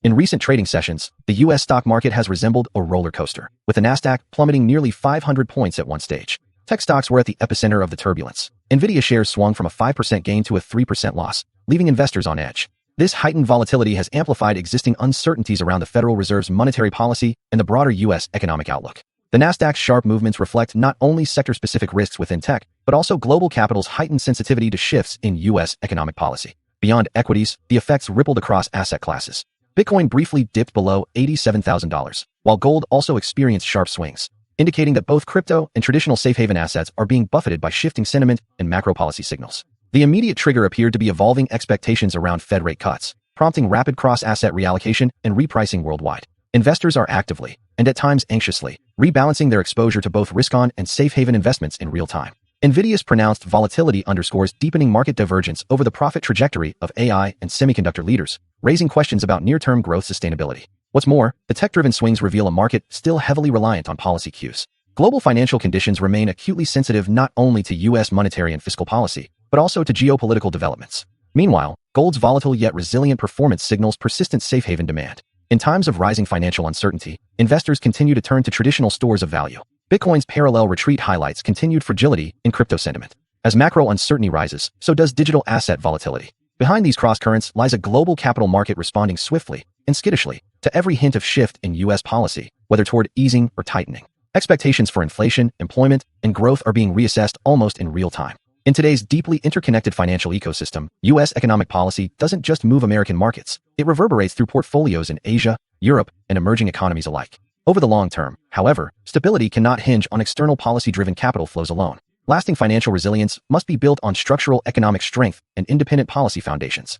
In recent trading sessions, the U.S. stock market has resembled a roller coaster, with the Nasdaq plummeting nearly 500 points at one stage. Tech stocks were at the epicenter of the turbulence. Nvidia shares swung from a 5% gain to a 3% loss, leaving investors on edge. This heightened volatility has amplified existing uncertainties around the Federal Reserve's monetary policy and the broader U.S. economic outlook. The Nasdaq's sharp movements reflect not only sector-specific risks within tech, but also global capital's heightened sensitivity to shifts in U.S. economic policy. Beyond equities, the effects rippled across asset classes. Bitcoin briefly dipped below $87,000, while gold also experienced sharp swings, indicating that both crypto and traditional safe haven assets are being buffeted by shifting sentiment and macro policy signals. The immediate trigger appeared to be evolving expectations around Fed rate cuts, prompting rapid cross-asset reallocation and repricing worldwide. Investors are actively, and at times anxiously, rebalancing their exposure to both risk-on and safe haven investments in real time. Nvidia's pronounced volatility underscores deepening market divergence over the profit trajectory of AI and semiconductor leaders, raising questions about near-term growth sustainability. What's more, the tech-driven swings reveal a market still heavily reliant on policy cues. Global financial conditions remain acutely sensitive not only to U.S. monetary and fiscal policy, but also to geopolitical developments. Meanwhile, gold's volatile yet resilient performance signals persistent safe haven demand. In times of rising financial uncertainty, investors continue to turn to traditional stores of value. Bitcoin's parallel retreat highlights continued fragility in crypto sentiment. As macro uncertainty rises, so does digital asset volatility. Behind these cross-currents lies a global capital market responding swiftly and skittishly to every hint of shift in U.S. policy, whether toward easing or tightening. Expectations for inflation, employment, and growth are being reassessed almost in real time. In today's deeply interconnected financial ecosystem, U.S. economic policy doesn't just move American markets, it reverberates through portfolios in Asia, Europe, and emerging economies alike. Over the long term, however, stability cannot hinge on external policy-driven capital flows alone. Lasting financial resilience must be built on structural economic strength and independent policy foundations.